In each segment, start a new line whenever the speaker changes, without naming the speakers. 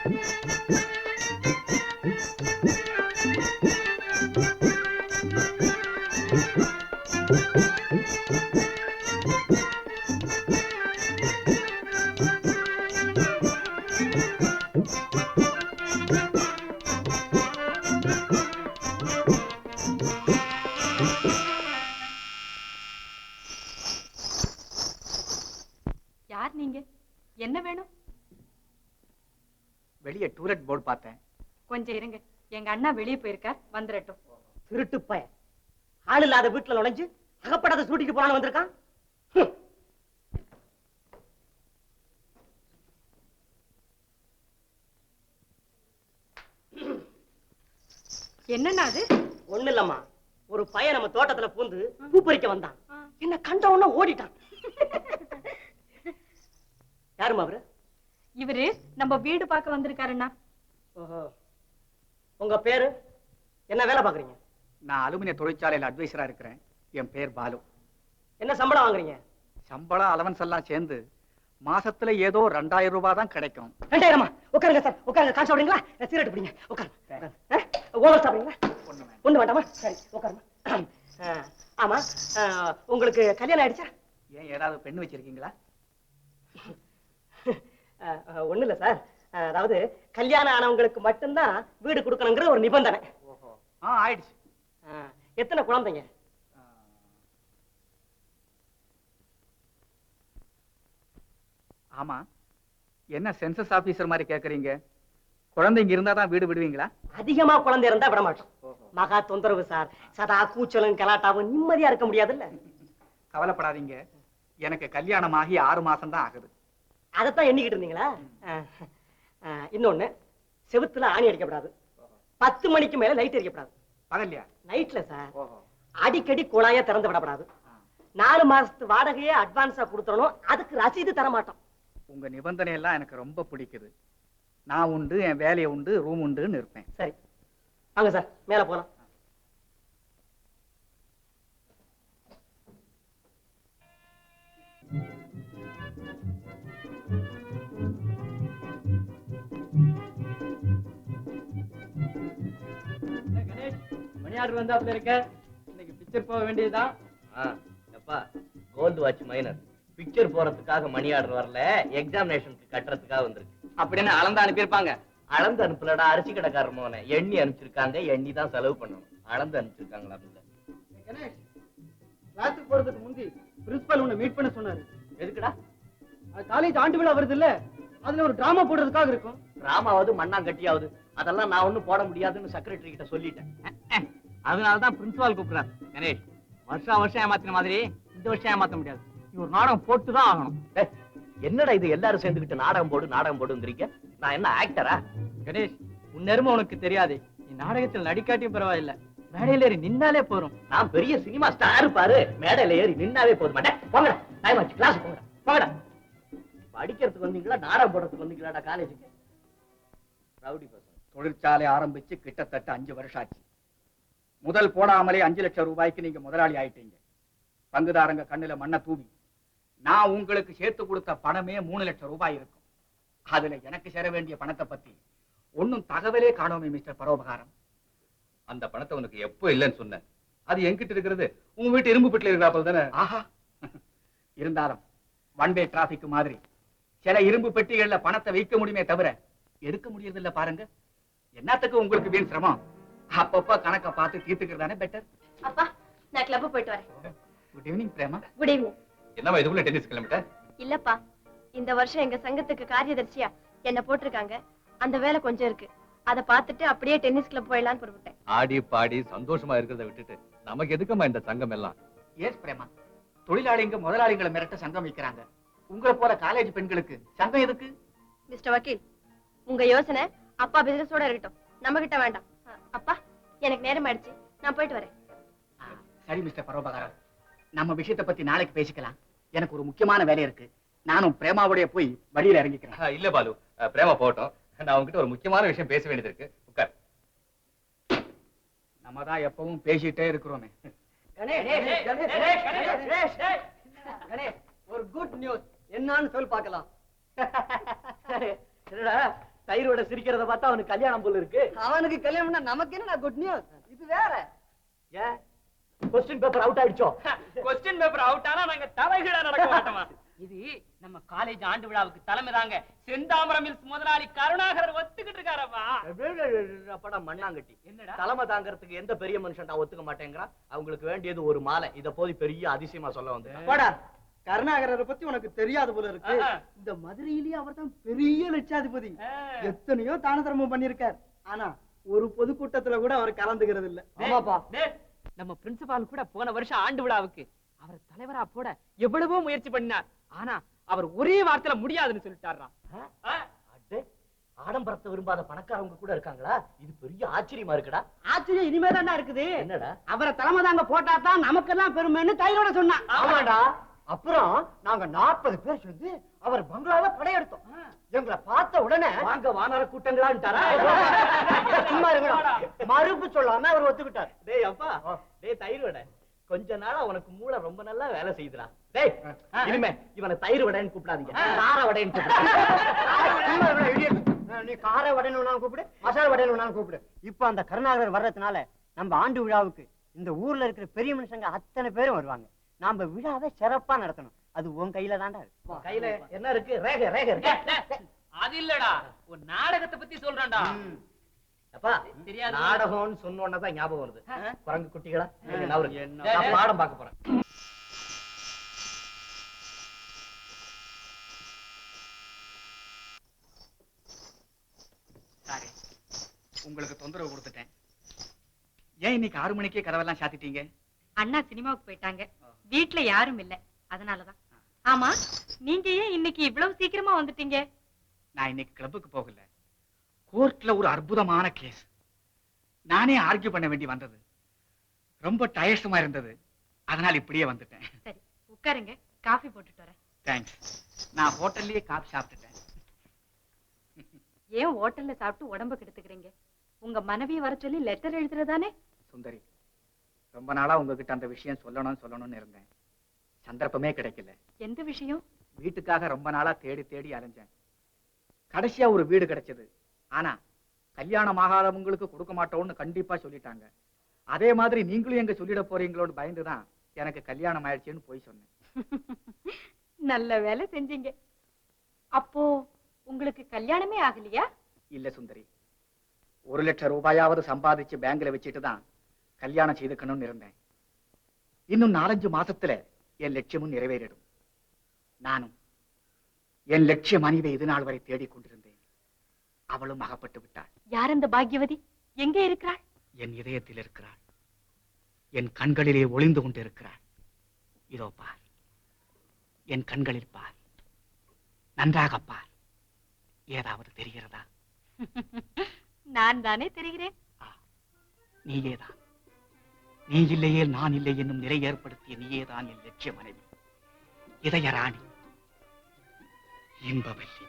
யார் நீங்க? என்ன வேணும்?
வெளியே டூலெட் போர்டு பார்த்தேன்.
கொஞ்சம் இருங்க, எங்க அண்ணா வெளியே போயிருக்கார், வந்துடட்டும்.
திருட்டு பய ஆள் இல்லாத வீட்டுல நுழைஞ்சு அகப்படாத சூட்டிட்டு போறான்னு வந்திருக்கான்.
என்னன்னா அது?
ஒண்ணு இல்லம்மா, ஒரு பையன் நம்ம தோட்டத்துல பூந்து பூ பறிக்க வந்தான். என்ன கண்ட உடனே ஓடிட்டான். யாருமா அவரு?
இவரு நம்ம வீடு பார்க்க வந்திருக்காருண்ணா.
ஓஹோ, உங்க பேரு என்ன? வேலை பாக்குறீங்க?
நான் அலுமினிய தொழிற்சாலையில் அட்வைசரா இருக்கிறேன். என் பேர் பாலு.
என்ன சம்பளம் வாங்குறீங்க?
சம்பளம் அலவன்ஸ் எல்லாம் சேர்ந்து மாசத்துல ஏதோ 2000 ரூபாய் தான் கிடைக்கும்.
2000? உட்காருங்க சார், உட்காருங்க. காசு சாப்பிடுறீங்களா? சிகரெட் பிடிங்க, உட்காருங்க. ஓவர் சாப்பிடுறீங்களா? ஒண்ணு வேண்டாமா? சரி உட்காருங்க. ஆமா, உங்களுக்கு கல்யாணம் ஆயிடுச்சா?
ஏன் ஏதாவது பெண்ணு வச்சிருக்கீங்களா?
ஒண்ணு இல்ல சார், அதாவது கல்யாணம் ஆனவங்களுக்கு மட்டும்தான் வீடு கொடுக்கணுங்கிற ஒரு நிபந்தனை.
ஓஹோ, ஆயிடுச்சு.
எத்தனை குழந்தைங்க?
ஆமா, என்ன சென்சஸ் ஆபீசர் மாதிரி கேக்குறீங்க? குழந்தைங்க இருந்தாதான் வீடு விடுவீங்களா?
அதிகமா குழந்தை இருந்தா விட மாட்டோம். மகா தொந்தரவு சார். சதா கூச்சலும் கலாட்டாவும், நிம்மதியா இருக்க முடியாதுல்ல.
கவலைப்படாதீங்க, எனக்கு கல்யாணம் ஆகி 6 மாசம் தான் ஆகுது.
அதைத்தான் எண்ணிக்கிட்டு இருந்தீங்களா? இன்னொன்னு, செவுத்துல ஆணி அடிக்கப்படாது, 10 மணிக்கு மேல லைட் எரிக்கப்படாது.
பகல்லையா?
நைட்ல சார். அடிக்கடி குழாய திறந்து விடப்படாது. 4 மாசத்து வாடகையே அட்வான்ஸா கொடுத்துறணும். அதுக்கு ரசீது தர மாட்டோம்.
உங்க நிபந்தனை எல்லாம் எனக்கு ரொம்ப பிடிக்குது. நான் உண்டு, என் வேலையை உண்டு, ரூம் உண்டுன்னு இருப்பேன்.
சரி வாங்க சார், மேல போலாம்.
மணி ஆர்டர் வந்தாப்புல இருக்க. இன்னைக்கு பிக்சர் போக வேண்டியதுதான்.
எப்பா, கோல்டு வாட்ச் மைனர் பிக்சர் போறதுக்காக மணி ஆர்டர் வரல, எக்ஸாமினேஷனுக்கு கட்டுறதுக்காக வந்திருக்கு.
அப்படின்னு அளந்து அனுப்பியிருப்பாங்க.
அளந்து அனுப்பலடா, அரிசி கடைக்காரர் மோன எண்ணி அனுப்பிச்சிருக்காங்க. எண்ணி தான் செலவு பண்ணணும். அளந்து அனுப்பிச்சிருக்காங்களா?
கணேஷ், கிளாஸுக்கு போறதுக்கு முந்தி பிரின்சிபல் உன்னை மீட் பண்ண சொன்னாரு.
எதுக்குடா?
காலேஜ் ஆண்டு விழா வருது இல்ல, அதுல ஒரு டிராமா போடுறதுக்காக இருக்கும்.
டிராமாவது மண்ணாங்கட்டியாவது அதெல்லாம் நான் ஒண்ணும் போட முடியாதுன்னு செக்ரட்டரி கிட்ட சொல்லிட்டேன்.
அதனாலதான் பிரின்சிபால் கூப்பிடுறாரு. கணேஷ், வருஷம் ஏமாத்தின மாதிரி இந்த வருஷம் ஏமாத்த முடியாது. நீ ஒரு நாடகம் போட்டுதான் ஆகணும்.
என்னடா இது, எல்லாரும் சேர்ந்துக்கிட்டு நாடகம் போடுங்கிறீங்க? நான் என்ன ஆக்டரா?
கணேஷ், உன் நேர்மை உனக்கு தெரியாது. நீ நாடகத்தில் நடிக்காட்டியும் பரவாயில்ல, மேடையில ஏறி நின்னாலே போறோம்.
நான் பெரிய சினிமா ஸ்டார் பாரு, மேடையில ஏறி நின்னாவே போதும். மாட்டேன், போங்கடா, டைம் ஆச்சு, கிளாஸ் போங்கடா, போங்கடா. படிக்கிறதுக்கு வந்தீங்களா, நாடகம் போடுறதுக்கு வந்தீங்களாடா காலேஜுக்கு? ரவுடி பசங்க.
தொழிற்சாலை ஆரம்பிச்சு கிட்டத்தட்ட 5 வருஷம் ஆச்சு. முதல் போடாமலே 5 லட்சம் ரூபாய்க்கு நீங்க முதலாளி ஆயிட்டீங்க. பங்குதாரங்க கண்ணுல மண்ணை தூவி நான் உங்களுக்கு சேர்த்து கொடுத்த பணமே 3 லட்சம் ரூபாய் இருக்கும். அதுல எனக்கு சேர வேண்டிய பணத்தை பத்தி ஒன்னும் தகவலே காணோமே மிஸ்டர் பரோபகாரம்.
அந்த பணத்தை உனக்கு எப்போ இல்லைன்னு சொன்ன? அது என்கிட்ட இருக்கிறது உங்க வீட்டு இரும்பு பெட்டில இருக்கிறாப்பல் தானே?
ஆஹா, இருந்தாலும் ஒன் வே டிராபிக் மாதிரி சில இரும்பு பெட்டிகள்ல பணத்தை வைக்க முடியுமே தவிர எடுக்க முடியறது இல்ல பாருங்க. என்னத்துக்கு உங்களுக்கு வீண் சிரமம்? அப்பப்ப கணக்க பார்த்து தீர்த்துக்கிறதானே பெட்டர்.
அப்பா, நான் கிளப் போயிட்டு வரேன்.
Good evening Prema.
Good evening.
என்னவா இதுக்குள்ள டென்னிஸ் கிளம்பிட்ட?
இல்லப்பா, இந்த வருஷம் எங்க சங்கத்துக்கு காரியதர்சியா என்ன போட்டிருக்காங்க. அந்த வேலை கொஞ்சம் இருக்கு, அதை பார்த்துட்டு அப்படியே டென்னிஸ் கிளப் போயிடலான்னு புறப்பட்டேன்.
ஆடி பாடி சந்தோஷமா இருக்கிறத விட்டுட்டு நமக்கு எதுக்குமா இந்த சங்கம் எல்லாம்?
எஸ் பிரேமா, தொழிலாளிங்க முதலாளிகளை மிரட்ட சங்கம் வைக்கிறாங்க. உங்களை போல காலேஜ் பெண்களுக்கு சங்கம் எதுக்கு?
மிஸ்டர் வக்கீல், உங்க யோசனை அப்பா பிசினஸோட இருக்கட்டும், நம்ம கிட்ட வேண்டாம். அப்பா, எனக்கு நேரம் ஆயிடுச்சு, நான் போயிட்டு வரேன்.
சரி மிஸ்டர் பரோபகாரம், நம்ம விஷயத்தை பத்தி நாளைக்கு பேசிக்கலாம். எனக்கு ஒரு முக்கியமான வேலை இருக்கு. நானும் பிரேமாவுடைய போய் வழியில இறங்கிக்கிறேன்.
இல்ல பாலு, பிரேமா போட்டோம். நான் உங்ககிட்ட ஒரு முக்கியமான விஷயம் பேச வேண்டியது இருக்கு. உட்கார்.
நம்ம தான் எப்பவும் பேசிட்டே இருக்கிறோமே.
ஒரு குட் நியூஸ் என்னன்னு சொல்லி பார்க்கலாம்.
என்னடா
தயிரோட சிரிக்கிறத பார்த்தா அவனுக்கு கல்யாணம் போல இருக்கு.
அவனுக்கு கல்யாணம்னா நமக்கு என்ன குட் நியூஸ்? இது வேற.
ஏன் கொஸ்டின் பேப்பர் அவுட் ஆயிடுச்சோ?
கொஸ்டின் பேப்பர் அவுட் ஆனா நாங்க தலைகீழா நடக்க மாட்டோமா? இது நம்ம காலேஜ் ஆண்டு விழாவுக்கு தலைமை தாங்க செந்தாமரம் மில்ஸ் முதலாளி கருணாகரர் ஒத்துக்கிட்டு இருக்காரப்பா.
அப்படா மண்ணாங்கட்டி.
என்னடா
தலைமை தாங்கறதுக்கு எந்த பெரிய மனுஷன்டா ஒத்துக்க மாட்டேங்கிறான்? அவங்களுக்கு வேண்டியது ஒரு மாலை. இத போய் பெரிய அதிசயமா சொல்ல வந்து.
போடா, கருணாகரரை பத்தி உனக்கு தெரியாது போல இருக்கு. இந்த மதுரையிலேயே அவர் தான் பெரிய லட்சாதிபதி. எத்தனையோ தான தர்மம் பண்ணிருக்கார். ஆனா ஒரு பொதுக்கூட்டத்துல கூட அவர் கலந்துக்கிறது இல்ல.
ஆமாப்பா. நம்ம பிரின்சிபால் கூட போன வருஷம் ஆண்டு விழாவுக்கு அவர் தலைவரா போட எவ்வளவோ முயற்சி பண்ணார். ஆனா அவர் ஒரே வார்த்தையில முடியாதுன்னு சொல்லிட்டாரா.
ஆடம்பரத்தை விரும்பாத பணக்காரவங்க கூட இருக்காங்களா? இது பெரிய ஆச்சரியமா இருக்குடா.
ஆச்சரியம் இனிமேதான் இருக்குது.
என்னடா?
அவரை தலைமை தாங்க போட்டா தான் நமக்கெல்லாம் பெருமைன்னு தைரோட சொன்னா.
ஆமாடா.
அப்புறம் நாங்க 40 பேர் சேர்ந்து அவர் பங்களால படையெடுத்தோம். எங்களை பார்த்த உடனே
வாங்க வானர கூட்டங்களான்ட்டாரா?
சும்மா இருக்கணும், மறுப்பு சொல்லாம அவர் ஒத்துக்கிட்டார்.
டேய் அப்பா, டேய் தயிரோட கொஞ்ச நாளா உனக்கு மூளை ரொம்ப நல்லா வேலை செய்யுதுடா. டேய் இனிமே இவனை தயிர் வடைன்னு கூப்பிடாதீங்க, கார வடைன்னு கூப்பிடு.
நீ கார வடைன்னு கூப்பிடு, மசாலா வடைன்னு கூப்பிடு. இப்ப அந்த கருணாகரர் வர்றதுனால நம்ம ஆண்டு விழாவுக்கு இந்த ஊர்ல இருக்கிற பெரிய மனுஷங்க அத்தனை பேரும் வருவாங்க. நாம விழாவை சிறப்பா நடத்தணும். அது உன் கையில தாண்டா இருக்கு.
கையில என்ன இருக்கு? ரேகை ரேகை இருக்கு.
அது இல்லடா, ஒரு நாடகத்தை பத்தி சொல்றேன்டா.
அப்பா
தெரியாது.
நாடகம்னு சொன்ன தான் ஞாபகம் வருது. குரங்கு குட்டிகளா, நான் பாடம் பார்க்க போறேன்.
சாரி, உங்களுக்கு தொந்தரவு கொடுத்துட்டேன். ஏன் இன்னைக்கு 6 மணிக்கே கதவெல்லாம் சாத்திட்டீங்க?
அண்ணா சினிமாவுக்கு போயிட்டாங்க, வீட்டுல யாரும் இல்ல, அதனாலதான். ஆமா, நீங்க ஏன் இன்னைக்கு இவ்வளவு சீக்கிரமா வந்துட்டீங்க?
நான் இன்னைக்கு கிளப்புக்கு போகல. கோர்ட்ல ஒரு அற்புதமான கேஸ். நானே ஆர்கியூ பண்ண வேண்டி வந்தது. ரொம்ப டயர்ஸமா இருந்தது. அதனால இப்படியே வந்துட்டேன்.
சரி உட்காருங்க, காஃபி போட்டுட்டு வரேன்.
தேங்க்ஸ். நான் ஹோட்டல்லயே காபி சாப்பிட்டுட்டேன்.
ஏன் ஹோட்டல்ல சாப்பிட்டு உடம்ப கெடுத்துக்கிறீங்க? உங்க மனைவியை வர சொல்லி லெட்டர் எழுதுறதானே?
சுந்தரி, ரொம்ப நாளா உங்ககிட்ட அந்த விஷயம் சொல்லணும்னு இருந்தேன். சந்தர்ப்பமே கிடைக்கல.
எந்த விஷயம்?
வீட்டுக்காக ரொம்ப நாளா தேடி தேடி அலைஞ்சேன். கடைசியா ஒரு வீடு கிடைச்சது. ஆனா கல்யாணம் ஆகாதவங்களுக்கு கொடுக்க மாட்டோம்னு கண்டிப்பா சொல்லிட்டாங்க. அதே மாதிரி நீங்களும் எங்க சொல்லிட போறீங்களோன்னு பயந்துதான் எனக்கு கல்யாணம் ஆயிடுச்சுன்னு போய் சொன்னேன்.
நல்ல வேலை செஞ்சீங்க. அப்போ உங்களுக்கு கல்யாணமே ஆகலையா?
இல்ல சுந்தரி, 1 லட்சம் ரூபாயாவது சம்பாதிச்சு பேங்க்ல வச்சுட்டு தான் கல்யாணம் செய்துக்கணும்னு இருந்தேன். இன்னும் 4-5 மாசத்துல என் லட்சியமும் நிறைவேறிடும். நானும் என் லட்சிய மனைவியை இது நாள் வரை தேடிக் கொண்டிருந்தேன். அவளும் அகப்பட்டு விட்டாள்.
யார் அந்த பாக்யவதி? எங்கே இருக்கிறாள்?
என் இதயத்தில் இருக்கிறாள். என் கண்களிலே ஒளிந்து கொண்டு இருக்கிறாள். இதோ பார், என் கண்களில் பார், நன்றாக பார். ஏதாவது தெரிகிறதா?
நான் தானே தெரிகிறேன்.
நீயேதான். நீ இல்லையே நான் இல்லை என்னும் நிலை ஏற்படுத்திய நீயேதான் என் லட்சிய மனைவி, இதய ராணி, Inbavalli.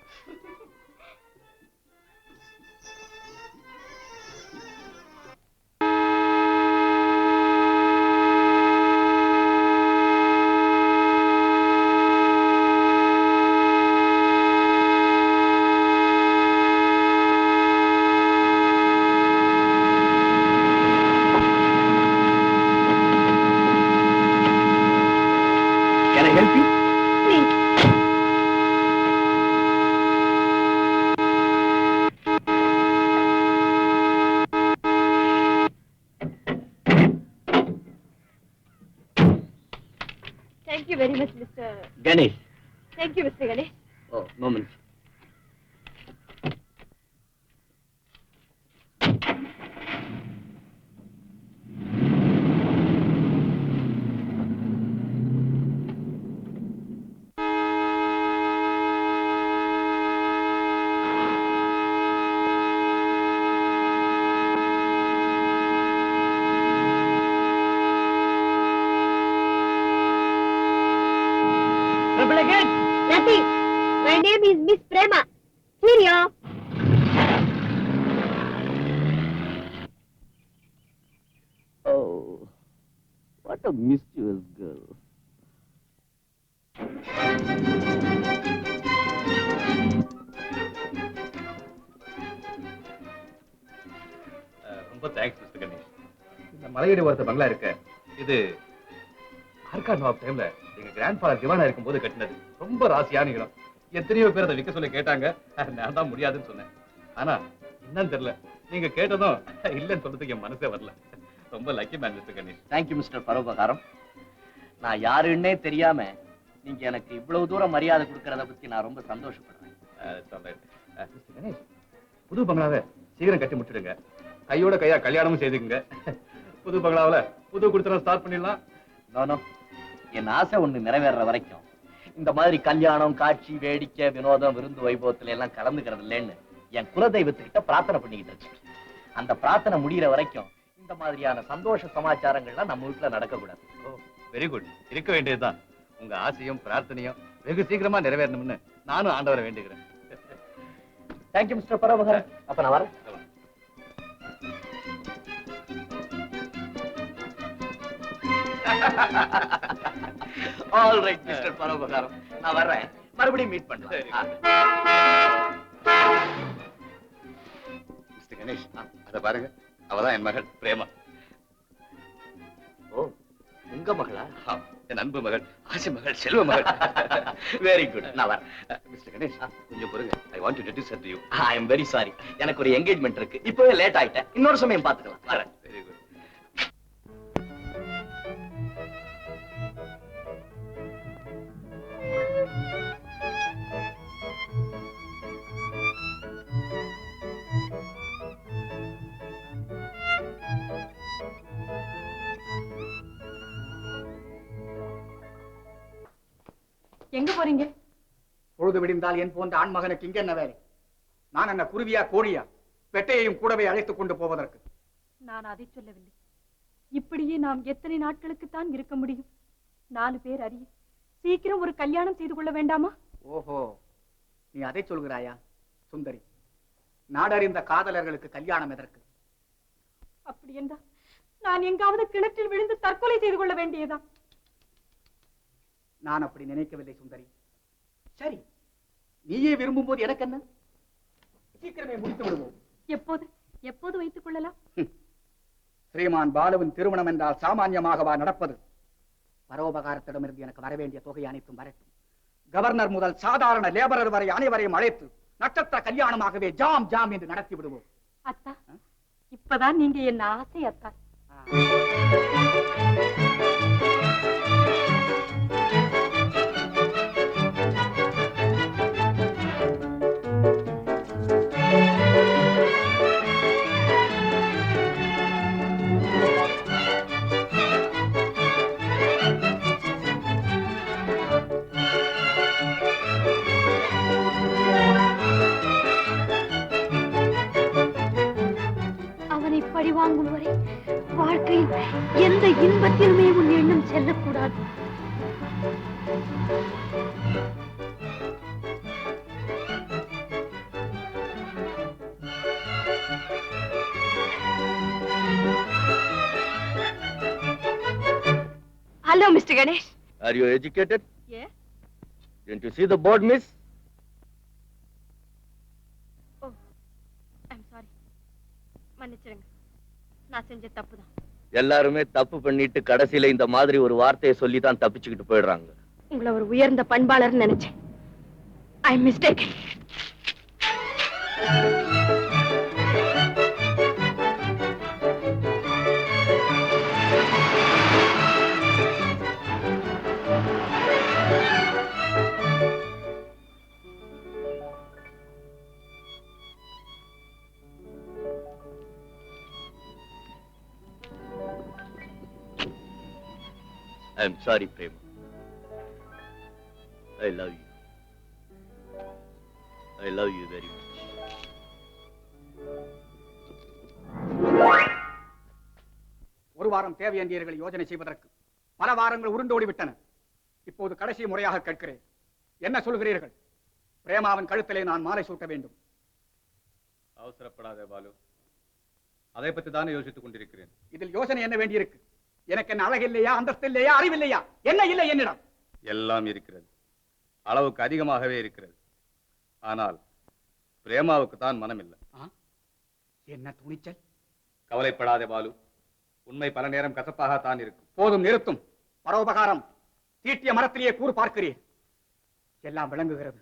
Can I help you?
Thank you very much, Mr.
Ganesh.
Thank you, Mr. Ganesh.
Oh moment.
Nothing. My name is Miss Prema. Cheerio.
Oh, what a mischievous girl.
ரொம்ப தேங்க்ஸ் மிஸ்டர் கணேஷ். இந்த மலையடி ஓரத்து பங்களா இருக்க, இது ஆர்காட் நவாப் டைம்ல எங்க கிராண்ட் ஃபாதர் திவானா இருக்கும்போது கட்டினது. ரொம்ப ராசியான இடம். எத்தனையோ பேர் அதை விற்க சொல்லி கேட்டாங்க. நான் தான் முடியாதுன்னு சொன்னேன். ஆனா என்னன்னு தெரியல, நீங்க கேட்டதும் இல்லைன்னு சொல்றதுக்கு என் மனசே வரல. ரொம்ப lucky man mister Ganesh.
Thank you mister Paropakaram. நான் யாருன்னே தெரியாம நீங்க எனக்கு இவ்வளவு தூரம் மரியாதை கொடுக்கறத பத்தி நான் ரொம்ப சந்தோஷப்படுறேன்.
மிஸ்டர் கணேஷ், புது பங்களாவை சீக்கிரம் கட்டி முடிச்சிடுங்க. கையோட கையா கல்யாணமும் செய்துக்குங்க. புது பங்களாவில புது குடுத்தனம் ஸ்டார்ட் பண்ணிடலாம்.
நானோ என் ஆசை ஒண்ணு நிறைவேற வரைக்கும் இந்த மாதிரி கல்யாணம், காட்சி, வேடிக்கை, வினோதம், விருந்து வைபவத்துல எல்லாம் கலந்துக்கிறது இல்லைன்னு என் குலதெய்வத்துக்கிட்ட பிரார்த்தனை பண்ணிக்கிட்டு இருக்கேன். அந்த பிரார்த்தனை முடிகிற வரைக்கும் இந்த மாதிரியான சந்தோஷ சமாச்சாரங்கள்லாம் நம்ம வீட்டுல நடக்கக்கூடாது.
Very good. இருக்க வேண்டியதுதான். உங்க ஆசையும் பிரார்த்தனையும் வெகு சீக்கிரமா நிறைவேறணும்னு நானும் ஆண்டவரை வேண்டுகிறேன்.
Thank you mister Paropakaram. அப்ப நான் வரேன். ஆல் ரைட் மிஸ்டர் பரோபகாரம், நான் வர்றேன். மறுபடியும் மீட் பண்ணலாம்.
மிஸ்டர் கணேஷ், அத பாருங்க. அவதான் என் மகள் பிரேமா.
ஓ, உங்க மகளா?
என் அன்பு மகள், ஆசி மகள், செல்வ மகள்.
Very good. நான் வரேன்.
மிஸ்டர் கணேஷ், கொஞ்சம் பொறுங்க. I want to introduce her to you.
I am very sorry. எனக்கு ஒரு என்கேஜ்மெண்ட் இருக்கு. இப்பவே லேட் ஆயிட்டேன். இன்னொரு சமயம் பார்த்துக்கலாம். வரேன்.
Very good.
எங்க போறீங்க?
பொழுது விடிந்தால் என் போன்ற ஆண்மகனுக்கு இங்க என்ன வேலை? நான் என்ன குருவியா, கோழியா? பெட்டையையும் கூடவே அழைத்துக் கொண்டு போவதற்கு?
நான் அதை சொல்லவில்லை. இப்படியே நாம் எத்தனை நாட்களுக்குத்தான் இருக்க முடியும்? 4 பேர் அறிய சீக்கிரம் ஒரு கல்யாணம் செய்து கொள்ள வேண்டாமா?
ஓஹோ, நீ அதை சொல்கிறாயா? சுந்தரி, நாடறிந்த காதலர்களுக்கு கல்யாணம் எதற்கு?
அப்படி என்றால் நான் எங்காவது கிணற்றில் விழுந்து தற்கொலை செய்து கொள்ள வேண்டியதா?
நான் அப்படி நினைக்கவில்லை சுந்தரி. சரி, நீயே விரும்பும் போது எனக்கு என்ன? சீக்கிரமே முடித்து விடுவோம்.
எப்போது எப்போது வைத்துக் கொள்ளலாம்?
ஸ்ரீமான் பாலுவின் திருமணம் என்றால் சாமான்யமாகவா நடப்பது? பரோபகாரத்திடமிருந்து எனக்கு வரவேண்டிய தொகை அனைத்தும் வரட்டும். கவர்னர் முதல் சாதாரண லேபரர் வரை அனைவரையும் அழைத்து நட்சத்திர கல்யாணமாகவே ஜாம் ஜாம் என்று நடத்தி விடுவோம்.
அத்தா, இப்பதான் நீங்க என்ன ஆசை அத்தா.
அவனை பழிவாங்கும் வரை வாழ்க்கையில் எந்த இன்பத்திலுமே உன் எண்ணம் செல்லக்கூடாது. Hello mister Ganesh.
Are you educated?
Yes.
Didn't you see the board, miss?
Oh, I'm sorry. மன்னிச்சிடுங்க, நான் செஞ்ச தப்புதான்.
எல்லாருமே தப்பு பண்ணிட்டு கடைசியில இந்த மாதிரி ஒரு வார்த்தையை சொல்லி தான் தப்பிச்சுக்கிட்டு போயிடுறாங்க.
உங்களை ஒரு உயர்ந்த பண்பாளர் நினைச்சேன். ஐ mistake.
I'm sorry, Prema. I love you. I love you very much.
ஒரு வாரம் தேவையந்தியர்களை யோஜனை செய்வதற்கு பல வாரங்கள் உருண்டோடிவிட்டன. இப்போது கடைசி முறையாக கேட்கிறேன், என்ன சொல்கிறீர்கள்? பிரேமாவின் கழுத்திலே நான் மாலை சூட்ட வேண்டும்.
அவசரப்படாதே பாலு, அதை பத்தி தானே யோசித்துக் கொண்டிருக்கிறேன்.
இதில் யோசனை என்ன வேண்டியிருக்கு? எனக்கு என்ன அழகில்லையா, அந்தஸ்தில்லையா, அறிவில்லையா? என்ன இல்லை என்னிடம்?
எல்லாம் இருக்கிறது, அளவுக்கு அதிகமாகவே இருக்கிறது. ஆனால் பிரேமாவுக்கு தான் மனம் இல்லை.
என்ன துணிச்சல்!
கவலைப்படாதே பாலு, உண்மை பல நேரம் கசப்பாகத்தான் இருக்கும்.
போதும், நிறுத்தும். பரோபகாரம் தீட்டிய மரத்திலேயே கூறு பார்க்கிறீர். எல்லாம் விளங்குகிறது.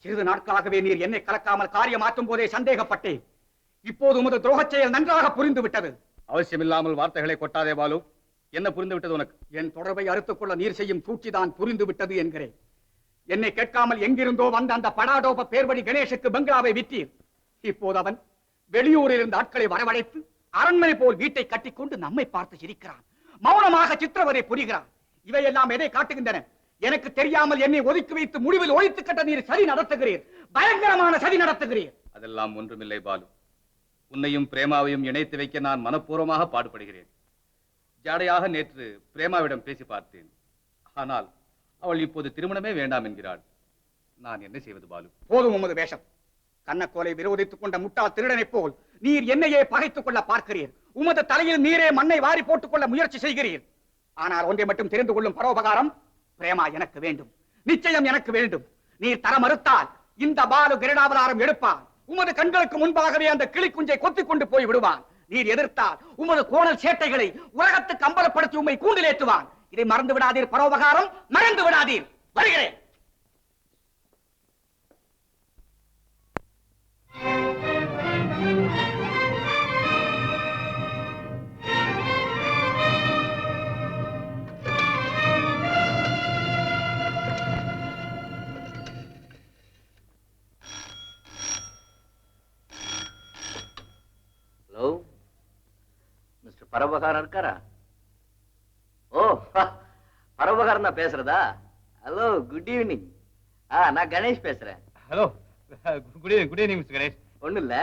சிறிது நாட்களாகவே நீர் என்னை கலக்காமல் காரியம் ஆற்றும் போதே சந்தேகப்பட்டேன். இப்போது உமது துரோகச் செயல் நன்றாக புரிந்து விட்டது.
அவசியமில்லாமல் வார்த்தைகளை கொட்டாதே பாலு. என்ன புரிந்து விட்டது உனக்கு?
என் தொடர்பை அறுத்துக் கொள்ள நீர் செய்யும் சூழ்ச்சிதான் புரிந்து விட்டது என்கிறேன். என்னை கேட்காமல் எங்கிருந்தோ வந்த அந்த படாடோப பேர்வழி கணேஷுக்கு பெங்களாவை விற்றீர். இப்போது அவன் வெளியூரில் இருந்த ஆட்களை வரவழைத்து அரண்மனை போல் வீட்டை கட்டிக்கொண்டு நம்மை பார்த்து சிரிக்கிறான். மௌனமாக சித்திரவதை புரிகிறான். இவையெல்லாம் எதை காட்டுகின்றன? எனக்கு தெரியாமல் என்னை ஒதுக்கி வைத்து முடிவில் ஒழித்து கட்ட நீர் சதி நடத்துகிறீர். பயங்கரமான சதி நடத்துகிறீர்.
அதெல்லாம் ஒன்றுமில்லை பாலு. உன்னையும் பிரேமாவையும் இணைத்து வைக்க நான் மனப்பூர்வமாக பாடுபடுகிறேன். ஜாடையாக நேற்று பிரேமாவிடம் பேசி பார்த்தேன். ஆனால் அவள் இப்போது திருமணமே வேண்டாம் என்கிறாள். நான் என்ன செய்வது பாலு?
போதும் உமது வேஷம். கண்ணக்கோலை விரோதித்துக் கொண்ட முட்டாள் திருடனைப் போல் நீர் என்னையே பகைத்துக் கொள்ள பார்க்கிறீர். உமது தலையில் நீரே மண்ணை வாரி போட்டுக் கொள்ள முயற்சி செய்கிறீர். ஆனால் ஒன்றை மட்டும் தெரிந்து கொள்ளும் பரோபகாரம், பிரேமா எனக்கு வேண்டும், நிச்சயம் எனக்கு வேண்டும். நீர் தர மறுத்தால் இந்த பாலு கிரீடாவதாரம் எடுப்பான். உமது கண்களுக்கு முன்பாகவே அந்த கிளி குஞ்சை கொத்திக் கொண்டு போய் விடுவான். நீர் எதிர்த்தால் உமது கோணல் சேட்டைகளை உலகத்துக்கு அம்பலப்படுத்தி உம்மை கூண்டிலேற்றுவான். இதை மறந்து விடாதீர் பரோபகாரம், மறந்து விடாதீர். வருகிறேன்.
ஹலோ, மிஸ்டர் பரபகாரன் இருக்காரா? ஓ, பரபகாரன் தான் பேசுறதா? Hello, good evening. நான் கணேஷ் பேசுறேன்.
Hello, good evening mister Ganesh.
ஒண்ணும் இல்ல,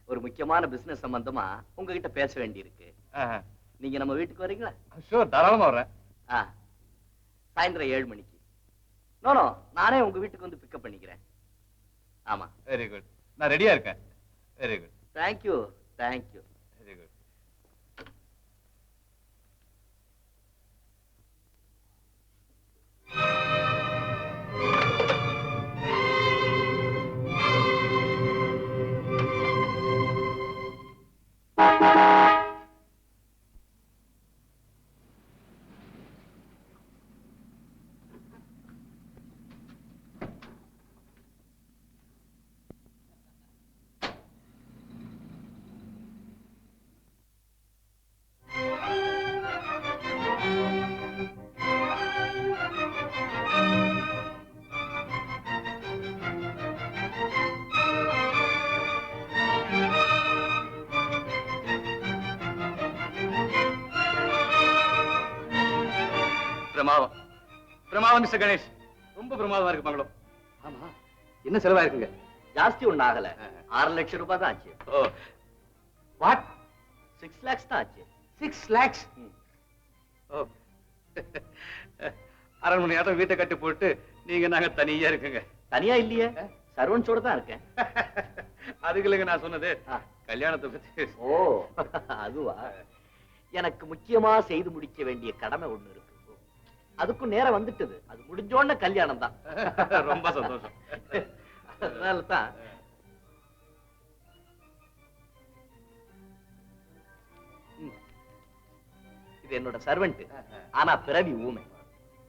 ஒரு முக்கியமான பிசினஸ் சம்பந்தமா உங்ககிட்ட பேச வேண்டியிருக்கு. நீங்க நம்ம வீட்டுக்கு வரீங்களா?
ஷூர், தாராளமா வரேன்.
சாயந்தரம் 7 மணிக்கு. நோ, நானே உங்க வீட்டுக்கு வந்து பிக்கப் பண்ணிக்கிறேன். ஆமா.
வெரி குட், நான் ரெடியா இருக்கேன். Very good.
Thank you, thank you.
Very good. பிரமாதம், பிரமாதம் மிஸ்டர் கணேஷ். ரொம்ப பிரமாதமா இருக்கு பங்களோ. ஆமா, என்ன செலவா இருக்குங்க?
ஜாஸ்தி ஒண்ணு ஆகல. 6 லட்சம் ரூபாய் தான் ஆச்சு.
ஓ, வாட்?
6 lakhs தான் ஆச்சு.
6 lakhs? ஓ, அரண்மனை ஆட்டம் வீட்டை கட்டி போட்டு நீங்க நாங்க தனியா இருக்குங்க.
தனியா இல்லையே, சர்வன்ஸோட தான் இருக்கேன்.
அதுக்கு இல்லைங்க நான் சொன்னது, கல்யாணத்தை பத்தி.
ஓ, அதுவா? எனக்கு முக்கியமா செய்து முடிக்க வேண்டிய கடமை ஒண்ணு இருக்கு. அதுக்கும் நேரம் வந்துட்டது. அது முடிஞ்சோன்னு கல்யாணம் தான்.
ரொம்ப சந்தோஷம்.
அதனாலதான் இது என்னோட சர்வெண்ட். ஆனா பிறவி ஊமை.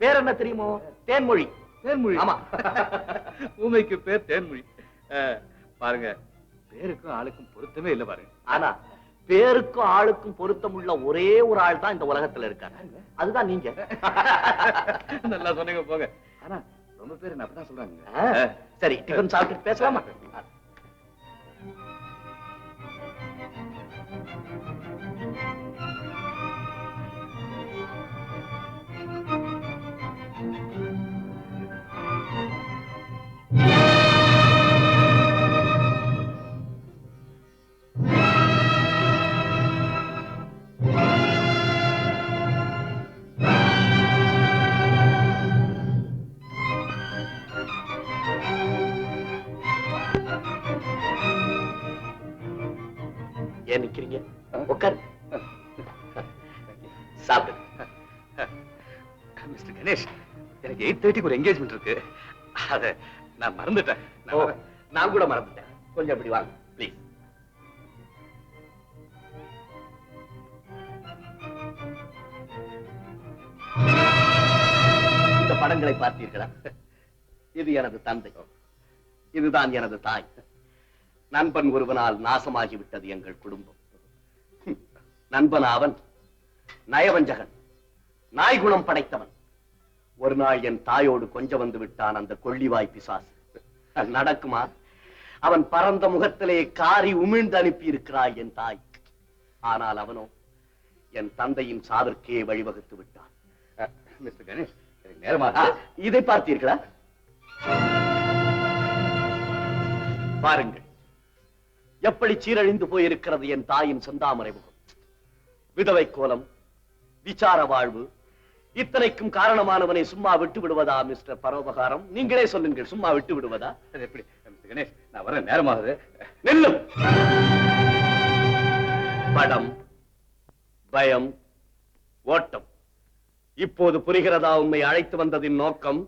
பேர் என்ன தெரியுமோ? தேன்மொழி.
தேன்மொழி?
ஆமா.
ஊமைக்கு பேர் தேன்மொழி. பாருங்க, பேருக்கும் ஆளுக்கும் பொருத்தமே இல்லை பாருங்க.
ஆனா பேருக்கும் ஆளுக்கும் பொருத்தம் உள்ள ஒரே ஒரு ஆள் தான் இந்த உலகத்துல இருக்காங்க. அதுதான் நீங்க.
நல்லா சொன்னீங்க போங்க. ஆனா ரொம்ப பேர் என்ன அப்படிதான் சொல்றாங்க.
சரி, டிஃபன் சாப்பிட்டு பேசலாமா? ஏன் நிக்கிறீங்க? உட்காரு, சாப்பிடு.
மிஸ்டர் கணேஷ், எனக்கு 8:30 ஒரு என்கேஜ்மெண்ட் இருக்கு. அத நான் மறந்துட்டேன்.
நான் கூட மறந்துட்டேன். கொஞ்சம் அப்படி வாங்க ப்ளீஸ். படங்களை பார்த்தீர்களா? இது எனது தந்தை, இதுதான் எனது தாய். நண்பன் ஒருவனால் நாசமாகிவிட்டது எங்கள் குடும்பம். நண்பன் அவன் நயவஞ்சகன், நாய்குணம் படைத்தவன். ஒரு நாள் என் தாயோடு கொஞ்சம் வந்து விட்டான் அந்த கொள்ளிவாய் பிசாசு. நடக்குமா? அவன் பரந்த முகத்திலே காரி உமிழ்ந்து அனுப்பி இருக்கிறாய் என் தாய். ஆனால் அவனோ என் தந்தையின் சாவிற்கே வழிவகுத்து விட்டான்.
மிஸ்டர் கணேஷ், நேரமா
இதை பார்த்தீர்களா? பாருங்கள், எப்படி சீரழிந்து போயிருக்கிறது என் தாயின் செந்தாமரை முகம். விதவை கோலம், விசார வாழ்வு, இத்தனைக்கும் காரணமானவனை சும்மா விட்டு விடுவதா மிஸ்டர் பரோபகாரம்? நீங்களே சொல்லுங்கள், சும்மா விட்டு விடுவதா?
எப்படி மிஸ்டர் கணேஷ், நான் வர நேரமாகுது.
நெல்லும் படம், பயம், ஓட்டம். இப்போது புரிகிறதா உண்மை அழைத்து வந்ததின் நோக்கம்?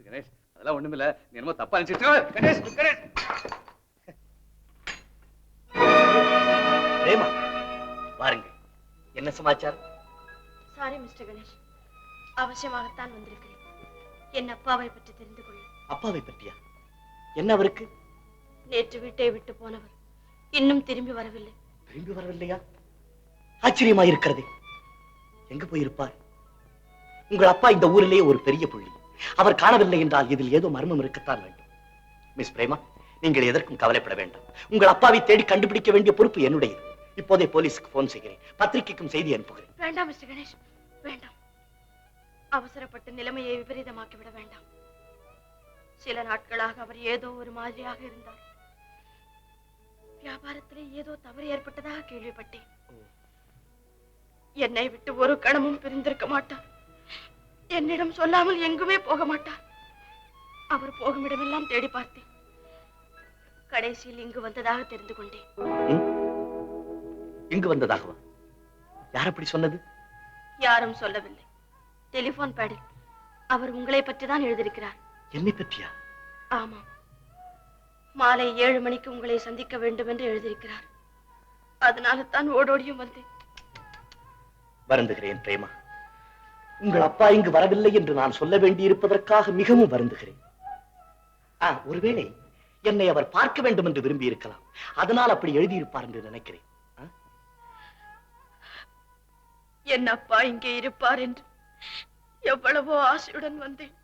கணேஷ், அதெல்லாம் ஒண்ணுமில்ல. நீ என்னமோ தப்பா நினைச்சிட்டு. கணேஷ், கணேஷ்.
பிரேமா, பாருங்க, என்ன சமாச்சாரம்?
சாரி மிஸ்டர் கணேஷ், அவசியமாகத்தான் வந்திருக்கிறேன். என் அப்பாவை பற்றி தெரிந்து கொள்ள.
அப்பாவை பற்றியா? என்ன அவருக்கு?
நேற்று வீட்டை விட்டு போனவர் இன்னும் திரும்பி வரவில்லை.
திரும்பி வரவில்லையா? ஆச்சரியமா இருக்கிறது. எங்க போயிருப்பார்? உங்கள் அப்பா இந்த ஊரிலேயே ஒரு பெரிய புள்ளி. அவர் காணவில்லை என்றால் இதில் ஏதோ மர்மம் இருக்கத்தான் வேண்டும். மிஸ் பிரேமா, நீங்கள் எதற்கும் கவலைப்பட வேண்டாம். உங்கள் அப்பாவை தேடி கண்டுபிடிக்க வேண்டிய பொறுப்பு என்னுடையது. இப்போதே போலீஸுக்கு போன் செய்கிறேன், பத்திரிகைக்கும் செய்தி அனுப்புகிறேன்.
வேண்டாம் மிஸ்டர் கணேஷ், வேண்டாம். அவசரப்பட்டு நிலைமையை விபரீதமாக்கி விட வேண்டாம். சில நாட்களாக அவர் ஏதோ ஒரு மாதிரியாக இருந்தார். வியாபாரத்திலே ஏதோ தவறு ஏற்பட்டதாக கேள்விப்பட்டேன். என்னை விட்டு ஒரு கணமும் பிரிந்திருக்க மாட்டார். என்னிடம் சொல்லாமல் எங்குமே போக மாட்டார். அவர் போகும் இடமெல்லாம் தேடி பார்த்தேன். கடைசியில் இங்கு வந்ததாக தெரிந்து கொண்டேன்.
இங்கு வந்ததாகவா? யார் அப்படி சொன்னது?
யாரும் சொல்லவில்லை. டெலிபோன் பேடில் அவர் உங்களை பற்றி தான் எழுதியிருக்கிறார்.
என்னை பற்றியா?
ஆமாம். மாலை 7 மணிக்கு உங்களை சந்திக்க வேண்டும் என்று எழுதியிருக்கிறார். அதனால தான் ஓடோடியும் வந்தேன்.
வருந்துகிறேன் பிரேமா. உங்கள் அப்பா இங்கு வரவில்லை என்று நான் சொல்ல வேண்டியிருப்பதற்காக மிகவும் வருந்துகிறேன். ஒருவேளை என்னை அவர் பார்க்க வேண்டும் என்று விரும்பி இருக்கலாம். அதனால் அப்படி எழுதியிருப்பார் என்று நினைக்கிறேன்.
என் அப்பா இங்கே இருப்பார் என்று எவ்வளவோ ஆசையுடன் வந்தேன்.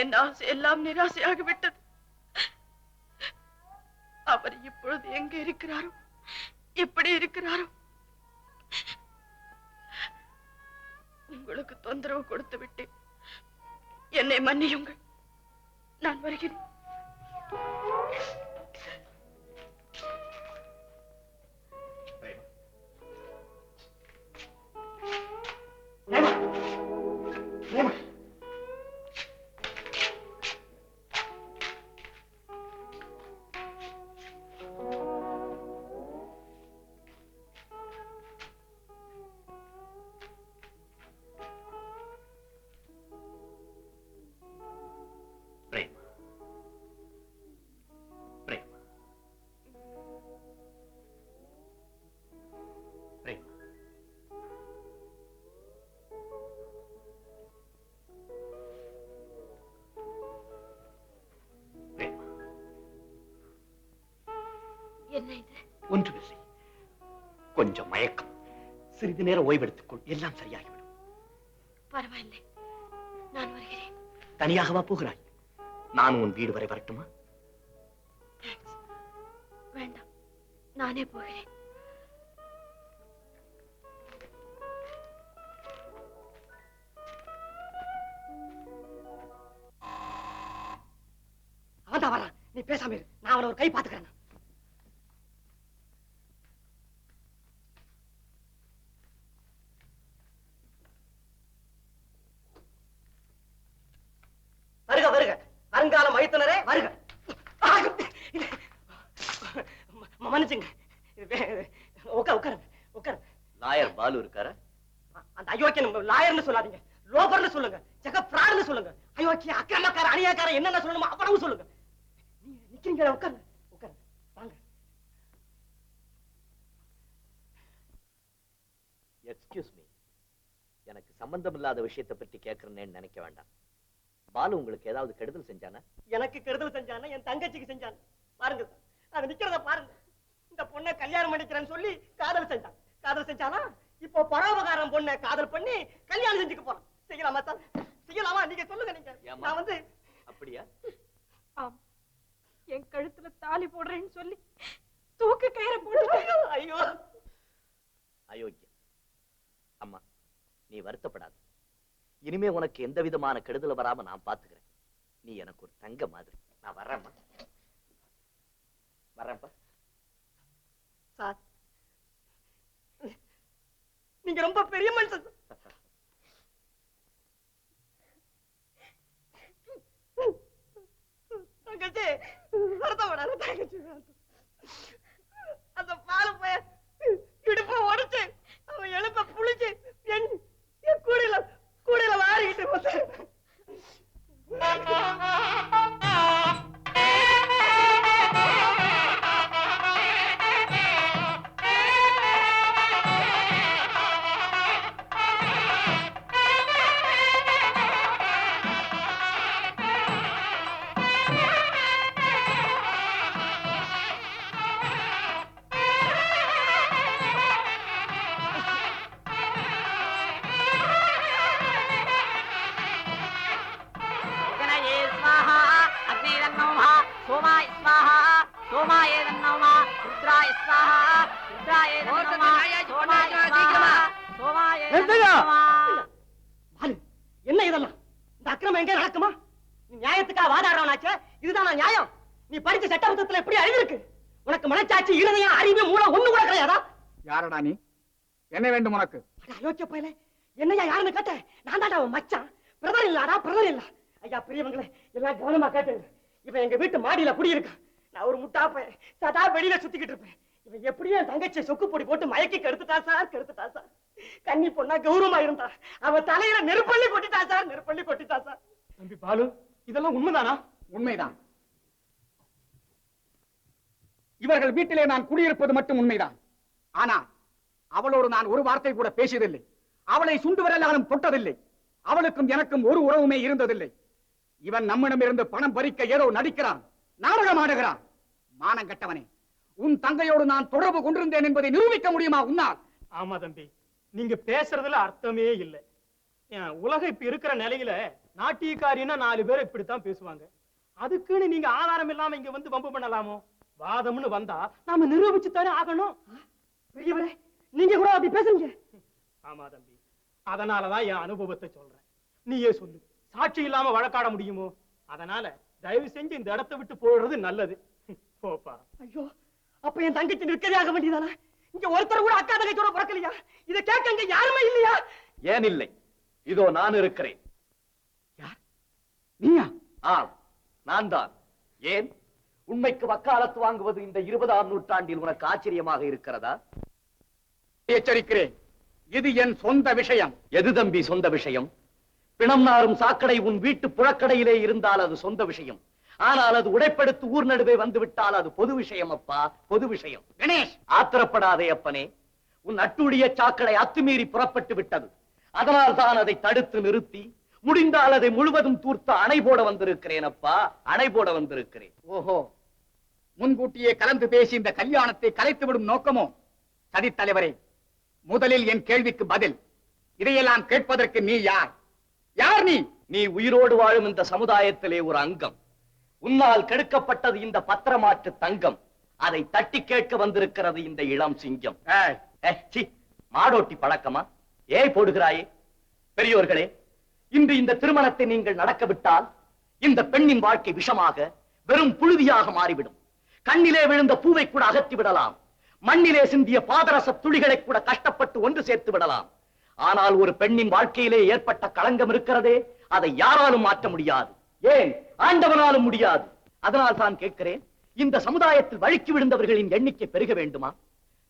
என் ஆசை எல்லாம் நிராசையாகிவிட்டது. அவர் இப்பொழுது எங்க இருக்கிறாரோ, எப்படி இருக்கிறாரோ? உங்களுக்கு தொந்தரவு கொடுத்து விட்டேன். என்னை மன்னியுங்கள். நான் வருகிறேன். என்ன இது?
ஒன்றுமில்லை, கொஞ்சம் மயக்கம். சிறிது நேரம் ஓய்வெடுத்துக் கொள், எல்லாம் சரியாகிவிடும்.
பரவாயில்லை, நான் வருகிறேன்.
தனியாகவா போகிறாய்? நான் உன் வீடு வரை வரட்டுமா?
வேண்டாம், நானே போகிறேன்.
அவன் வரான், நீ பேசாம இரு. நான் அவனை ஒரு கை பாத்துக்கிறேன். வருக வருக, வருங்கால மைத்துனரே வருக. மன்னிச்சுங்க, உட்காருங்க உட்காருங்க.
லாயர் பாலு இருக்காரா?
அந்த அயோக்கியன் லாயர்னு சொல்லாதீங்க, லோபர்னு சொல்லுங்க, ஜெகப்ராட்னு சொல்லுங்க. அயோக்கிய அக்கிரமக்கார அநியாயக்கார என்னென்ன சொல்லணுமோ அவ்வளவு சொல்லுங்க. நீங்க நிக்கிறீங்க, உட்காருங்க உட்காருங்க, வாங்க.
எக்ஸ்கியூஸ் மீ, எனக்கு சம்பந்தம் இல்லாத விஷயத்தை பற்றி கேட்கறேன்னு நினைக்க வேண்டாம். பாலு உங்களுக்கு ஏதாவது கெடுதல் செஞ்சானா?
எனக்கு கெடுதல் செஞ்சானா என் தங்கச்சிக்கு செஞ்சான். பாருங்க சார், அது நிக்கிறத பாருங்க. இந்த பொண்ணை கல்யாணம் பண்ணிக்கிறேன்னு சொல்லி காதல் செஞ்சான். காதல் செஞ்சானா இப்போ பரோபகாரம் பொண்ணை காதல் பண்ணி கல்யாணம் செஞ்சுக்க போறான். செய்யலாமா சார்? செய்யலாமா? நீங்க சொல்லுங்க. நீங்க நான் வந்து
அப்படியா?
ஆம், என் கழுத்துல தாலி போடுறேன்னு சொல்லி தூக்கு கயிற போடுறேன்.
ஐயோ
அயோக்கியம். அம்மா, நீ வருத்தப்படாத. இனிமே உனக்கு எந்த விதமான கெடுதல் வராம நான் பாத்துக்கிறேன். நீ எனக்கு ஒரு தங்க மாதிரி. நான் வர்றேம்மா. வர்றேன்ப்பா.
சார், நீங்க ரொம்ப பெரிய மனுஷன். தங்கச்சி வருத்தப்படாத தங்கச்சி. அந்த பாலு போய இடுப்ப உடைச்சு அவன் எழுப்ப புளிச்சு என் கூடையில வாரிக்கிட்டு வந்து என்ன இதெல்லாம்? இந்த அக்கிரமம் எங்க நடக்குமா? நீ நியாயத்துக்கா வாதாடுறவனாச்சே. இதுதான் நியாயம்? நீ படிச்ச சட்டபுத்தகத்துல எப்படி எழுதிருக்கு? உனக்கு மனச்சாட்சி, இருதயம், அறிவு, மூளை ஒண்ணு கூட கிடையாதா?
யாரடா நீ? என்ன வேண்டும் உனக்கு?
அயோக்கிய பயலே, என்னையா யாருன்னு கேட்ட? நான் தான்டா அவன் மச்சான். பிரதர் இல்லாடா, பிரதர் இல்ல. ஐயா பெரியவங்களே, எல்லாம் கவனமா கேட்டுங்க. இவன் எங்க வீட்டு மாடியில குடியிருக்கான். நான் ஒரு முட்டா பையன், சதா வெளியில சுத்திக்கிட்டு இருப்பேன். இவன் எப்படியும் என் தங்கச்சியை சொக்கு பொடி போட்டு மயக்கி கெடுத்துட்டா சார். கன்னி பொண்ணா கௌரவமா இருந்தா அவன் தலையில நெருப்பள்ளி கொட்டிட்டா சார்.
தம்பி பாலு, இதெல்லாம் உண்மைதானா?
உண்மைதான். இவர்கள் வீட்டிலே நான் குடியிருப்பது மட்டும் உண்மைதான். ஆனா அவளோடு நான் ஒரு வார்த்தை கூட பேசியதில்லை. அவளை சுண்டு வரலாலும் தொட்டதில்லை. அவளுக்கும் எனக்கும் ஒரு உறவுமே இருந்ததில்லை. இவன் நம்மிடமிருந்து பணம் பறிக்க ஏதோ நடிக்கிறான், நாடகம் ஆடுகிறான். மானம் கட்டவனே, உன் தங்கையோடு நான் தொடர்பு கொண்டிருந்தேன் என்பதை நிரூபிக்க முடியுமா உன்னால்?
ஆமா தம்பி, நீங்க பேசுறதுல அர்த்தமே இல்லை. உலகம் இப்ப இருக்கிற நிலையில நாட்டியக்காரின்னா 4 பேர் இப்படித்தான் பேசுவாங்க. அதுக்குன்னு நீங்க ஆதாரம் இல்லாம இங்க வந்து வம்பு பண்ணலாமோ? வாதம்னு வந்தா நாம நிரூபிச்சு தானே ஆகணும்.
பெரியவரே, நீங்க கூட அப்படி பேசுறீங்க.
ஆமா தம்பி, அதனாலதான் என் அனுபவத்தை சொல்றேன். நீயே சொல்லு, சாட்சி இல்லாம வழக்காட முடியுமோ? அதனால தயவு செஞ்சு இந்த இடத்தை விட்டு போயிடுறது நல்லது. போப்பா.
ஐயோ, அப்ப என் தங்கச்சி நிற்கவே ஆக வேண்டியதானே? இங்க ஒருத்தர் கூட அக்கா தங்கச்சியோட பிறக்கலையா? இதை கேட்க இங்க யாருமே இல்லையா?
ஏன் இல்லை? இதோ நான் இருக்கிறேன்.
யார்? நீயா?
ஆம், நான் தான். ஏன், உண்மைக்கு வக்காலத்து வாங்குவது இந்த 20ஆம் நூற்றாண்டில் உனக்கு ஆச்சரியமாக இருக்கிறதா?
எச்சரிக்கிறேன், இது என் சொந்த விஷயம்.
எது தம்பி சொந்த விஷயம்? பிணம் நாரும் சாக்கடை உன் வீட்டு புழக்கடையிலே இருந்தால் அது சொந்த விஷயம். ஆனால் அது உடைப்படுத்து ஊர் நடுவே வந்து விட்டால் அது பொது விஷயம். அப்பா, பொது விஷயம்.
கணேஷ்,
ஆத்திரப்படாதே அப்பனே. உன் அட்டுடைய சாக்கடை அத்துமீறி புறப்பட்டு விட்டது. அதனால் தான் அதை தடுத்து நிறுத்தி முடிந்தால் அதை முழுவதும் தூர்த்து அணை போட வந்திருக்கிறேன். அப்பா, அணை போட வந்திருக்கிறேன்.
ஓஹோ, முன்கூட்டியே கலந்து பேசி இந்த கல்யாணத்தை கலைத்துவிடும் நோக்கமோ? சதி தலைவரே, முதலில் என் கேள்விக்கு பதில். இதையெல்லாம் கேட்பதற்கு நீ யார்? யார் நீ?
நீ உயிரோடு வாழும் இந்த சமுதாயத்திலே ஒரு அங்கம். உன்னால் கெடுக்கப்பட்டது இந்த பத்திரமாற்று தங்கம். அதை தட்டி கேட்க வந்திருக்கிறது இந்த இளம் சிங்கம். மாடோட்டி பழக்கமா? ஏய் போடுகிறாயே? பெரியோர்களே, இன்று இந்த திருமணத்தை நீங்கள் நடக்க விட்டால் இந்த பெண்ணின் வாழ்க்கை விஷமாக வெறும் புழுதியாக மாறிவிடும். கண்ணிலே விழுந்த பூவை கூட அகற்றி விடலாம். மண்ணிலே சிந்திய பாதரச துளிகளை கூட கஷ்டப்பட்டு ஒன்று சேர்த்து விடலாம். ஆனால் ஒரு பெண்ணின் வாழ்க்கையிலே ஏற்பட்ட களங்கம் இருக்கிறதே, அதை யாராலும் மாற்ற முடியாது. ஏன், ஆண்டவனாலும் முடியாது. அதனால் தான் கேட்கிறேன், இந்த சமுதாயத்தில் வழுக்கி விழுந்தவர்களின் எண்ணிக்கை பெருக வேண்டுமா?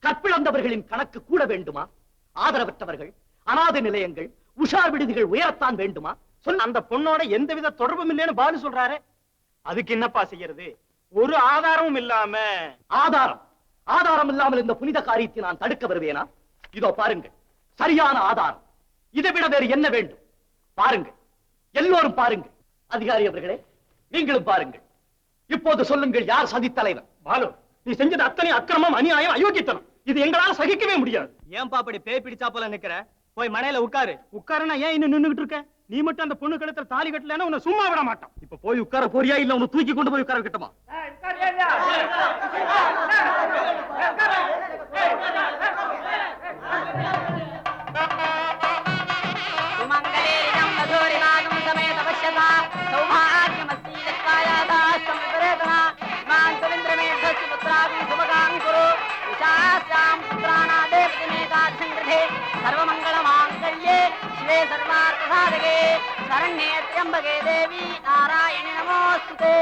கற்பிழந்தவர்களின் கணக்கு கூட வேண்டுமா? ஆதரவற்றவர்கள், அநாதை நிலையங்கள், உஷார் விடுதிகள் உயரத்தான் வேண்டுமா?
சொல். அந்த பொண்ணோட எந்தவித தொடர்பும் இல்லைன்னு பாலு சொல்றாரு. அதுக்கு என்னப்பா செய்யறது? ஒரு ஆதாரமும் இல்லாம.
ஆதாரம் இல்லாமல் இந்த புனித காரியத்தை நான் தடுக்க வருவேனா? இதோ பாருங்கள், சரியான ஆதாரம். இதை விட வேறு என்ன வேண்டும்? பாருங்கள், எல்லோரும் பாருங்கள். அதிகாரி அவர்களே, நீங்களும் பாருங்கள். இப்போது சொல்லுங்கள், யார் சதி தலைவர்?
பாலு, நீ செஞ்சது அத்தனை அக்கிரமம், அநியாயம், அயோக்கியத்தனம். இது எங்களால சகிக்கவே முடியாது.
ஏன்பா அப்படி பேய் பிடிச்சா போல நிக்கிற? போய் மனையில உட்காரு.
உட்காரனா ஏன் இன்னும் நின்னுகிட்டு இருக்க? நீ மட்டும் அந்த பொண்ணு கழுத்துல தாலி கட்டலன்னா உன்னை சும்மா விட மாட்டான்.
இப்ப போய் உட்கார போறியா, இல்ல உன்னை தூக்கி கொண்டு போய் உட்கார விட்டமா?
सर्वमंगलमांगल्ये शिवे सर्वार्थसाधके शरण्ये त्र्यंबके देवी नारायणे नमोस्तुते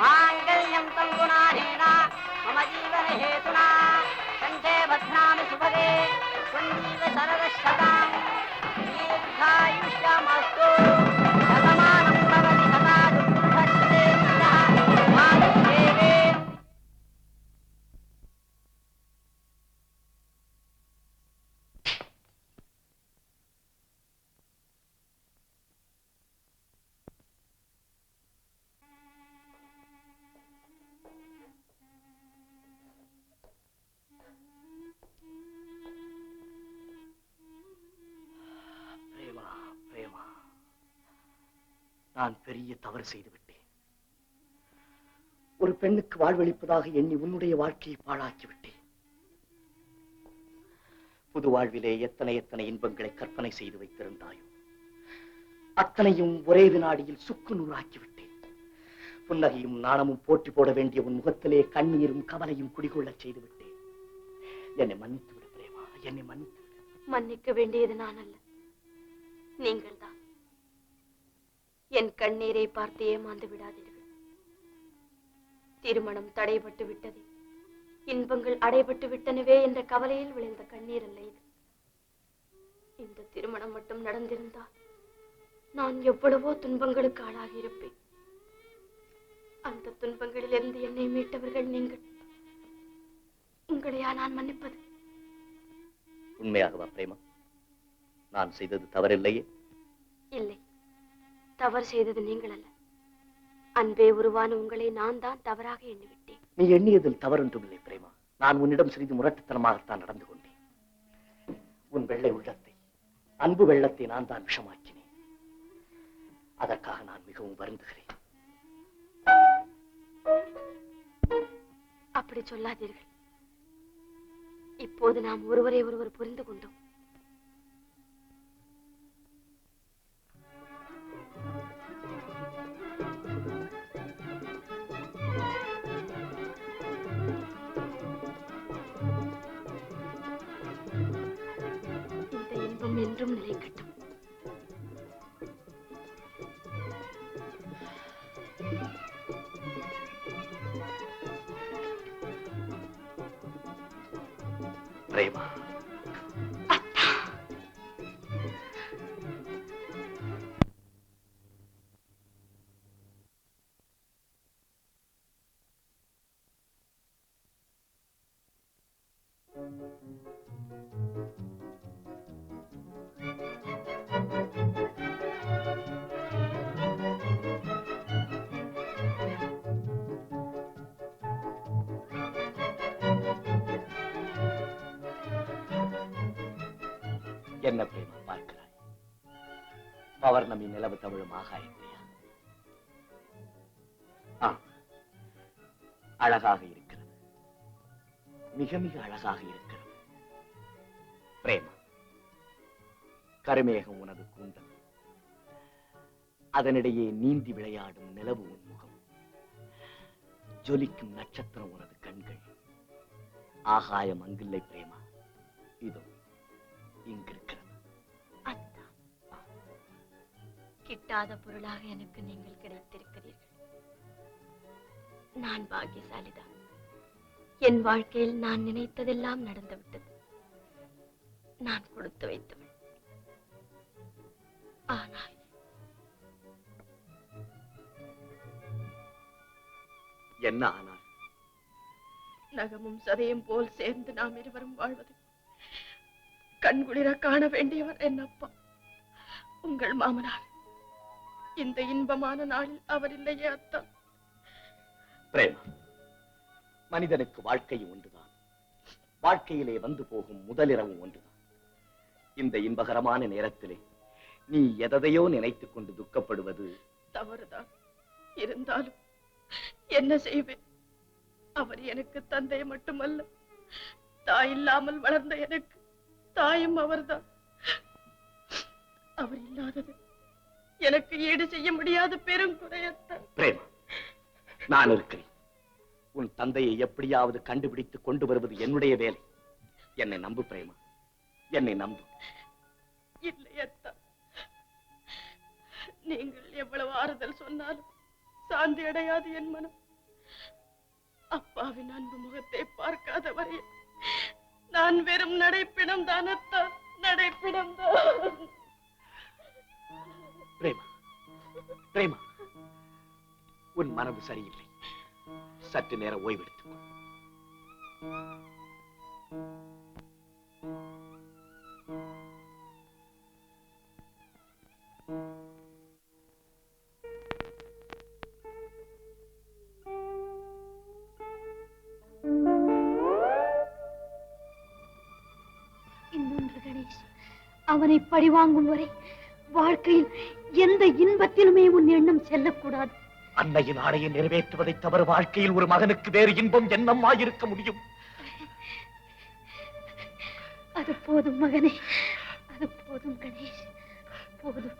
मांगल्यं तंगुनानेन मम जीवन हेतुना कंठे बध्नामि सुभगे संजीव शरदशतां दीर्घायुष्यमस्तु शतमानं भवति शतायुष्येन्द्रः मातृदेवे.
நான் பெரிய தவறு செய்து விட்டேன். ஒரு பெண்ணுக்கு வாழ்வளிப்பதாக எண்ணி உன்னுடைய வாழ்க்கையை பாழாக்கி விட்டேன். புது வாழ்விலே எத்தனை எத்தனை இன்பங்களை கற்பனை செய்து வைத்திருந்தாயோ அத்தனையும் ஒரே வினாடியில் சுக்கு நூறாக்கி விட்டேன். புன்னகையும் நாணமும் போட்டி போட வேண்டிய உன் முகத்திலே கண்ணீரும் கவலையும் குடிகொள்ளச் செய்து விட்டேன். என்னை மன்னித்து விடு பிரேமா, என்னை மன்னித்து விடு.
மன்னிக்க வேண்டியது நான் அல்ல, நீங்கள் தான். என் கண்ணீரை பார்த்து ஏமாந்து விடாதீர்கள். திருமணம் தடைபட்டு விட்டது, இன்பங்கள் அடைபட்டு விட்டனவே என்ற கவலையில் விளைந்த கண்ணீர் அல்ல இது. இந்த திருமணம் மட்டும் நடந்திருந்தால் நான் எவ்வளவோ துன்பங்களுக்கு ஆளாகி இருப்பேன். அந்த துன்பங்களிலிருந்து என்னை மீட்டவர்கள் நீங்கள். உங்களையா நான் மன்னிப்பது?
உண்மையாகவா பிரேமா? நான் செய்தது தவறில்லையே?
இல்லை, தவறு செய்தது நீங்கள் அல்ல. அன்பே உருவான உங்களை நான் தான் தவறாக எண்ணிவிட்டேன்.
நீ எண்ணியதில் தவறொன்றுமில்லை பிரேமா. நான் உன்னிடம் சிறிது முரட்டுத்தனமாகத்தான் நடந்து கொண்டேன். உன் வெள்ளை உள்ளத்தை, அன்பு வெள்ளத்தை நான் தான் விஷமாக்கினேன். அதற்காக நான் மிகவும் வருந்துகிறேன்.
அப்படி சொல்லாதீர்கள். இப்போது நாம் ஒருவரை ஒருவர் புரிந்து கொண்டோம். இந்த இன்பம் என்றும் நிலைக்கட்டும்.
பிரேமா, என்ன பிரேமா பார்க்கிறாய்? பௌர்ணமி நிலவு தமிழும் ஆகாயத்தையா? அழகாக இருக்கிறது, மிக மிக அழகாக இருக்கிறது பிரேமா. கருமேகம் உனது கூந்தல், அதனிடையே நீந்தி விளையாடும் நிலவு உன்முகம், ஜொலிக்கும் நட்சத்திரம் உனது கண்கள். ஆகாயம் அங்கில்லை பிரேமா, இதோ இங்கிருக்கிறது.
கிட்டாத பொருளாக எனக்கு நீங்கள் கிடைத்திருக்கிறீர்கள். நான் பாக்கியசாலிதான். என் வாழ்க்கையில் நான் நினைத்ததெல்லாம் நடந்துவிட்டது. நான் கொடுத்து வைத்தவள். ஆனால்
என்ன ஆனால்?
நகமும் சதையும் போல் சேர்ந்து நாம் இருவரும் வாழ்வது கண்குளிர காண வேண்டியவர் என் அப்பா. உங்கள் மாமனார் இந்த இன்பமான நாளில் அவர் இல்லையே அத்தா.
பிரேமா, மனிதனுக்கு வாழ்க்கையும் ஒன்றுதான், வாழ்க்கையிலே வந்து போகும் முதலிரவும் ஒன்றுதான். இந்த இன்பகரமான நேரத்திலே நீ எதையோ நினைத்துக் கொண்டு துக்கப்படுவது
தவறுதான். இருந்தாலும் என்ன செய்வேன்? அவர் எனக்கு தந்தை மட்டுமல்ல, தாய் இல்லாமல் வளர்ந்த எனக்கு தாயும் அவர்தான். அவர் இல்லாதது எனக்கு ஈடு செய்ய முடியாத பெரும் குறையத்தான்.
பிரேமா, நான் இருக்கிறேன். உன் தந்தையை எப்படியாவது கண்டுபிடித்து கொண்டு வருவது என்னுடைய வேலை. என்னை நம்பு பிரேமா, என்னை நம்பு.
இல்லையத்தா, நீங்கள் எவ்வளவு ஆறுதல் சொன்னாலும் சாந்தி அடையாது என் மனம். அப்பாவின் அன்பு முகத்தை பார்க்காத வரை நான் வெறும் நடைப்பிடம் தானத்தா, நடைப்பிடம் தான்.
பிரேமா, பிரேமா, உன் மனது சரியில்லை. சற்று நேரம் ஓய்வெடுத்துக்கொள்.
இன்னொன்று கணேஷ், அவனை பழிவாங்கும் வரை வாழ்க்கையில் எந்த இன்பத்திலுமே உன் எண்ணம் செல்லக்கூடாது.
அன்னையின் ஆணையை நிறைவேற்றுவதை தவிர வாழ்க்கையில் ஒரு மகனுக்கு வேறு இன்பம் என்னமாயிருக்க முடியும்?
அது போதும் மகனே, அது போதும் கணேஷ், போதும்.